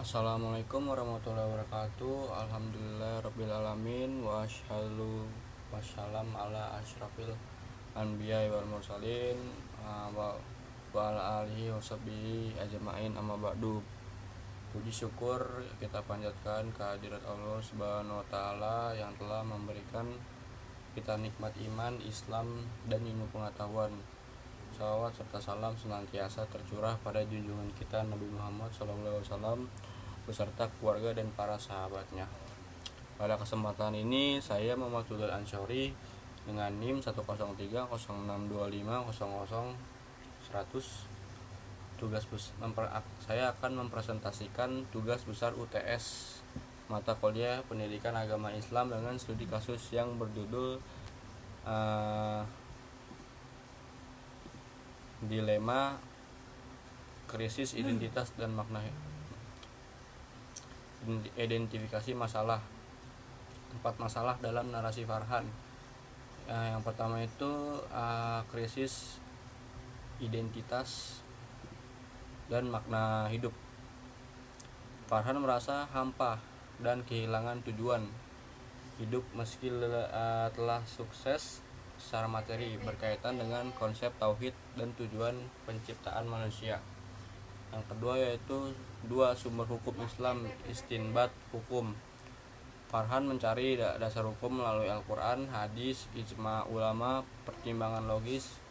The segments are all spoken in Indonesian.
Assalamualaikum warahmatullahi wabarakatuh. Alhamdulillah rabbil alamin wa asyhadu wassalam ala asyrafil anbiya wal mursalin wa ala alihi washabihi ajmain amma ba'du. Puji syukur kita panjatkan kehadirat Allah Subhanahu wa taala yang telah memberikan kita nikmat iman, Islam dan ilmu pengetahuan. Salawat serta salam senantiasa tercurah pada junjungan kita Nabi Muhammad SAW beserta keluarga dan para sahabatnya. Pada kesempatan ini saya Muhammad Tudal Ansori dengan NIM 103062500 saya akan mempresentasikan tugas besar UTS mata kuliah Pendidikan Agama Islam dengan studi kasus yang berjudul Dilema Krisis Identitas dan Makna Identifikasi Masalah. 4 masalah dalam narasi Farhan. Yang pertama itu krisis identitas dan makna hidup. Farhan merasa hampa dan kehilangan tujuan hidup meski telah sukses secara materi berkaitan dengan konsep tauhid dan tujuan penciptaan manusia. Yang kedua yaitu 2 sumber hukum Islam, istinbat hukum. Farhan mencari dasar hukum melalui Al-Quran, hadis, ijma ulama, pertimbangan logis,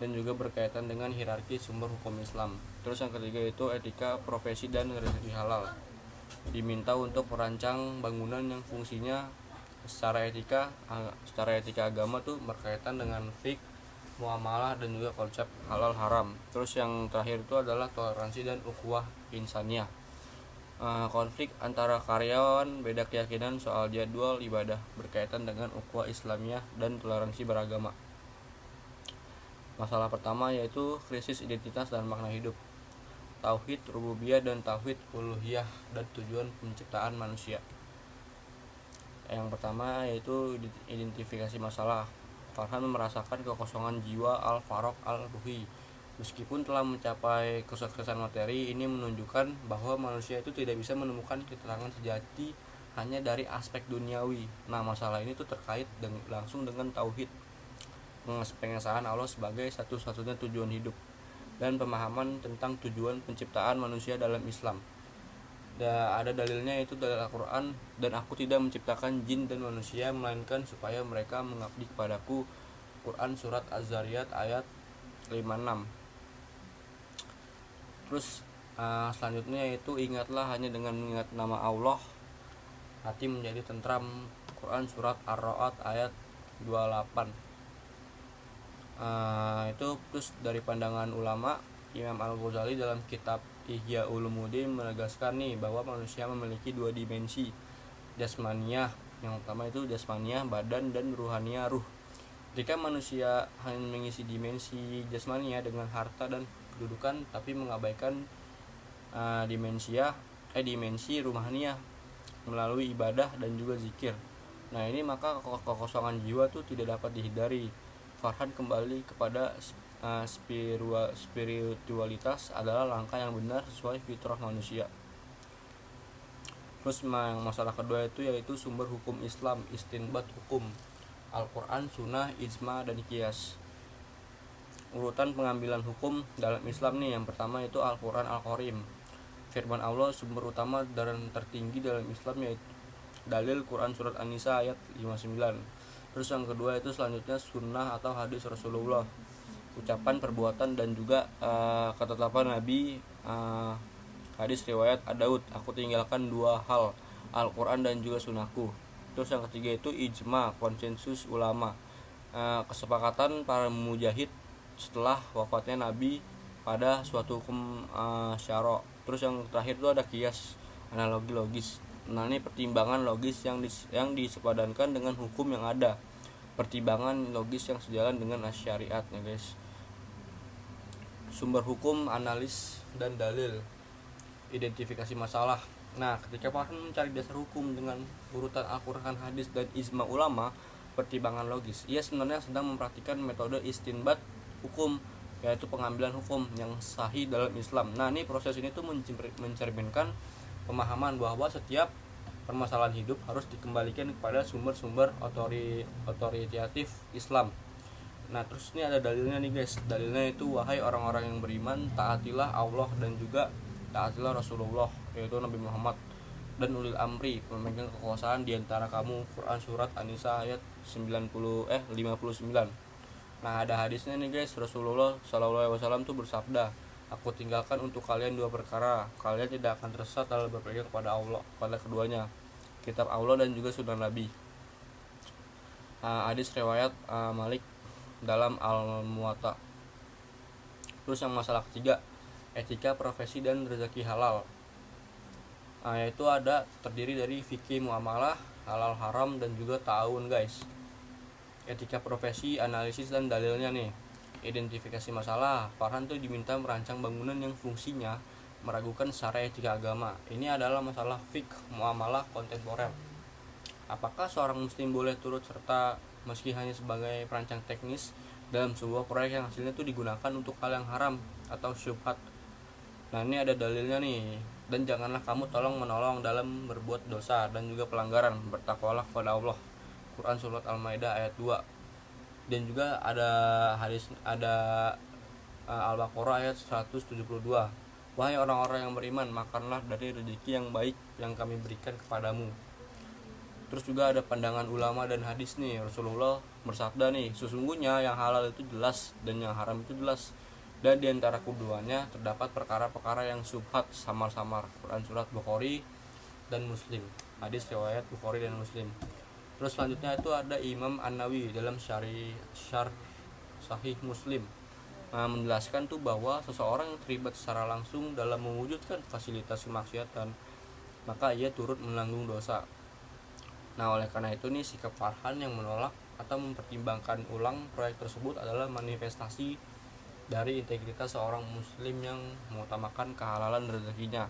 dan juga berkaitan dengan hierarki sumber hukum Islam. Terus yang ketiga itu etika profesi dan rezeki halal. Diminta untuk merancang bangunan yang fungsinya secara etika agama tuh berkaitan dengan fiqh, muamalah dan juga konsep halal haram. Terus yang terakhir itu adalah toleransi dan ukhuwah insaniyah. Konflik antara karyawan beda keyakinan soal jadwal ibadah berkaitan dengan ukhuwah Islamiyah dan toleransi beragama. Masalah pertama yaitu krisis identitas dan makna hidup. Tauhid rububiyah dan tauhid uluhiyah dan tujuan penciptaan manusia. Yang pertama yaitu identifikasi masalah. Farhan merasakan kekosongan jiwa al-farok al-ruhi. Meskipun telah mencapai kesuksesan materi, ini menunjukkan bahwa manusia itu tidak bisa menemukan keterangan sejati hanya dari aspek duniawi. Nah, masalah ini tuh terkait langsung dengan tauhid, pengesahan Allah sebagai satu-satunya tujuan hidup, dan pemahaman tentang tujuan penciptaan manusia dalam Islam. Ada dalilnya yaitu dalil Al-Quran, dan aku tidak menciptakan jin dan manusia melainkan supaya mereka mengabdi kepadaku. Quran surat Az-Zariyat ayat 56. Terus selanjutnya yaitu ingatlah hanya dengan mengingat nama Allah hati menjadi tentram. Quran surat Ar-Ra'd ayat 28. Itu terus dari pandangan ulama, Imam Al-Ghazali dalam kitab Ihya Ulumuddin menegaskan nih bahwa manusia memiliki 2 dimensi jasmaniyah. Yang pertama itu jasmaniyah badan dan ruhaniyah ruh. Jika manusia hanya mengisi dimensi jasmaniyah dengan harta dan kedudukan tapi mengabaikan dimensi ruhaniyah melalui ibadah dan juga zikir. Nah, ini maka kekosongan jiwa tuh tidak dapat dihindari. Farhan kembali kepada spiritualitas adalah langkah yang benar sesuai fitrah manusia. Terus masalah kedua itu yaitu sumber hukum Islam, istinbat hukum, Al-Quran, Sunnah, Ijma, dan Qiyas. Urutan pengambilan hukum dalam Islam nih, yang pertama itu Al-Quran Al-Karim. Firman Allah sumber utama dan tertinggi dalam Islam yaitu dalil Quran surat An-Nisa ayat 59. Terus yang kedua itu selanjutnya sunnah atau hadis Rasulullah, ucapan, perbuatan, dan juga ketetapan Nabi. Hadis riwayat Ad-Daud, aku tinggalkan 2 hal, Al-Quran dan juga sunnahku. Terus yang ketiga itu ijma, konsensus ulama, kesepakatan para mujahid setelah wafatnya Nabi pada suatu hukum syara'. Terus yang terakhir itu ada qiyas, analogi logis. Nah, ini pertimbangan logis yang disepadankan dengan hukum yang ada, pertimbangan logis yang sejalan dengan syariat ya guys. Sumber hukum, analis, dan dalil. Identifikasi masalah. Nah, ketika Farhan mencari dasar hukum dengan urutan Al-Quran, hadis, dan ijma ulama, pertimbangan logis, ia sebenarnya sedang mempraktikkan metode istinbat hukum, yaitu pengambilan hukum yang sahih dalam Islam. Nah, ini proses ini tuh mencerminkan pemahaman bahwa setiap permasalahan hidup harus dikembalikan kepada sumber-sumber otoritatif Islam. Nah terus ini ada dalilnya nih guys. Dalilnya itu, wahai orang-orang yang beriman, taatilah Allah dan juga taatilah Rasulullah, yaitu Nabi Muhammad, dan ulil amri, pemegang kekuasaan di antara kamu. Quran surat An-Nisa ayat 59. Nah ada hadisnya nih guys. Rasulullah SAW tuh bersabda, aku tinggalkan untuk kalian dua perkara, kalian tidak akan tersesat dalam berpegang kepada Allah, pada keduanya, kitab Allah dan juga sunnah Nabi. Hadis riwayat Malik dalam Al-Muwatta. Terus yang masalah ketiga, etika profesi dan rezeki halal. Yaitu ada terdiri dari fikih muamalah, halal haram, dan juga ta'awun guys. Etika profesi, analisis dan dalilnya nih. Identifikasi masalah. Farhan tuh diminta merancang bangunan yang fungsinya meragukan secara etika agama. Ini adalah masalah fikih muamalah kontemporer. Apakah seorang muslim boleh turut serta meski hanya sebagai perancang teknis dalam sebuah proyek yang hasilnya itu digunakan untuk hal yang haram atau syubhat? Nah ini ada dalilnya nih. Dan janganlah kamu tolong menolong dalam berbuat dosa dan juga pelanggaran, bertakwalah kepada Allah. Quran surat Al-Maidah ayat 2. Dan juga ada hadis, ada Al-Baqarah ayat 172. Wahai orang-orang yang beriman, makanlah dari rezeki yang baik yang kami berikan kepadamu. Terus juga ada pandangan ulama dan hadis nih. Rasulullah bersabda nih, sesungguhnya yang halal itu jelas dan yang haram itu jelas, dan di antara keduanya terdapat perkara-perkara yang syubhat samar-samar. Quran surat Bukhari dan Muslim. Hadis riwayat Bukhari dan Muslim. Terus selanjutnya itu ada Imam An-Nawawi dalam Syarh Sahih Muslim menjelaskan tuh bahwa seseorang yang terlibat secara langsung dalam mewujudkan fasilitas kemaksiatan, maka ia turut menanggung dosa. Nah oleh karena itu nih, sikap Farhan yang menolak atau mempertimbangkan ulang proyek tersebut adalah manifestasi dari integritas seorang muslim yang mengutamakan kehalalan rezekinya.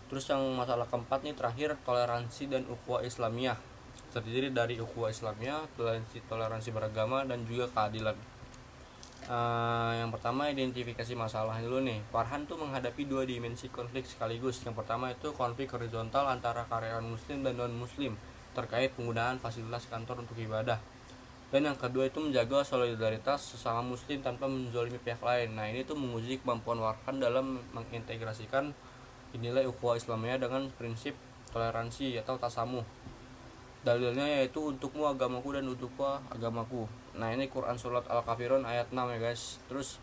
Terus yang masalah keempat nih terakhir, toleransi dan ukhuwah Islamiyah. Terdiri dari ukhuwah Islamiyah, toleransi beragama, dan juga keadilan. Yang pertama, identifikasi masalah dulu nih. Farhan tuh menghadapi dua dimensi konflik sekaligus. Yang pertama itu konflik horizontal antara karyawan muslim dan non muslim terkait penggunaan fasilitas kantor untuk ibadah. Dan yang kedua itu menjaga solidaritas sesama muslim tanpa menzalimi pihak lain. Nah ini tuh menguji kemampuan Farhan dalam mengintegrasikan nilai ukhuwah Islamiyah dengan prinsip toleransi atau tasamuh. Dalilnya yaitu untukmu agamaku dan untukku agamaku. Nah ini Quran surat Al-Kafirun ayat 6 ya guys. Terus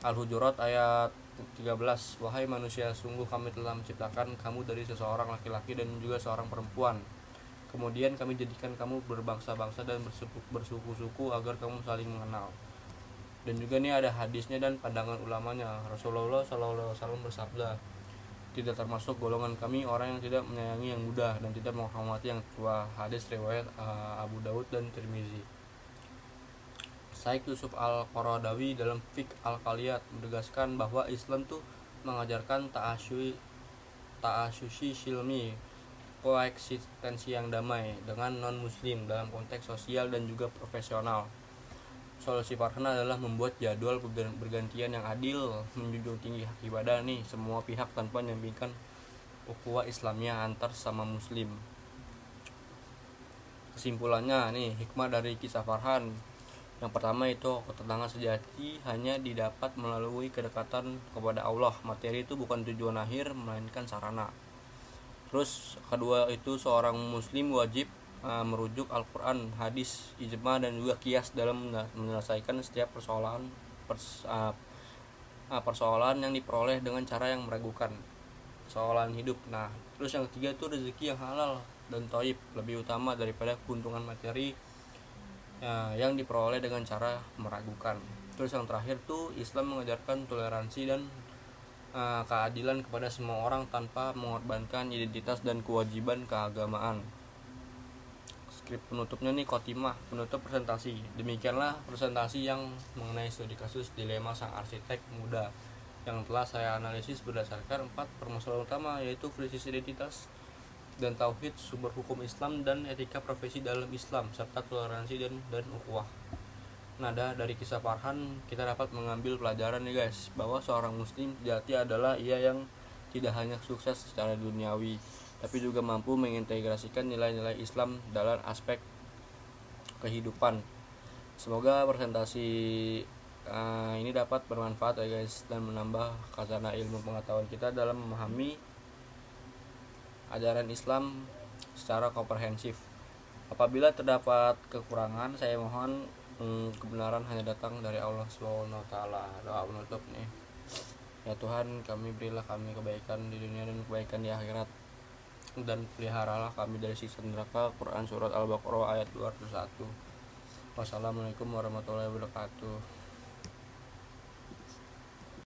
Al-Hujurat ayat 13, wahai manusia, sungguh kami telah menciptakan kamu dari seseorang laki-laki dan juga seorang perempuan. Kemudian kami jadikan kamu berbangsa-bangsa dan bersuku-suku agar kamu saling mengenal. Dan juga ini ada hadisnya dan pandangan ulamanya. Rasulullah SAW bersabda, tidak termasuk golongan kami orang yang tidak menyayangi yang muda dan tidak menghormati yang tua. Hadis riwayat Abu Daud dan Tirmizi. Syekh Yusuf Al-Qaradawi dalam Fiqh Al-Qaliyat menegaskan bahwa Islam tuh mengajarkan ta'asyushi silmi, koeksistensi yang damai dengan non muslim dalam konteks sosial dan juga profesional. Solusi Farhan adalah membuat jadwal bergantian yang adil, menjunjung tinggi hak ibadah nih semua pihak tanpa menyampingkan ukhuwah Islamiyah antar sama muslim. Kesimpulannya nih, hikmah dari kisah Farhan. Yang pertama itu, ketenangan sejati hanya didapat melalui kedekatan kepada Allah. Materi itu bukan tujuan akhir melainkan sarana. Terus kedua itu, seorang muslim wajib merujuk Al-Quran, hadis, ijma, dan juga qiyas dalam menyelesaikan setiap persoalan yang diperoleh dengan cara yang meragukan persoalan hidup. Nah terus yang ketiga itu rezeki yang halal dan thayyib lebih utama daripada keuntungan materi yang diperoleh dengan cara meragukan. Terus yang terakhir tuh, Islam mengajarkan toleransi dan keadilan kepada semua orang tanpa mengorbankan identitas dan kewajiban keagamaan. Skrip penutupnya nih, khotimah, penutup presentasi. Demikianlah presentasi yang mengenai studi kasus dilema sang arsitek muda yang telah saya analisis berdasarkan 4 permasalahan utama, yaitu krisis identitas dan tauhid, sumber hukum Islam, dan etika profesi dalam Islam, serta toleransi dan ukhuwah. Nah dari kisah Farhan kita dapat mengambil pelajaran nih guys, bahwa seorang muslim sejati adalah ia yang tidak hanya sukses secara duniawi, tapi juga mampu mengintegrasikan nilai-nilai Islam dalam aspek kehidupan. Semoga presentasi ini dapat bermanfaat ya guys, dan menambah khazanah ilmu pengetahuan kita dalam memahami ajaran Islam secara komprehensif. Apabila terdapat kekurangan, saya mohon kebenaran hanya datang dari Allah SWT. Doa penutup nih. Ya Tuhan, kami berilah kami kebaikan di dunia dan kebaikan di akhirat, dan peliharalah kami dari siksa neraka. Quran Surat Al-Baqarah ayat 201. Wassalamualaikum warahmatullahi wabarakatuh.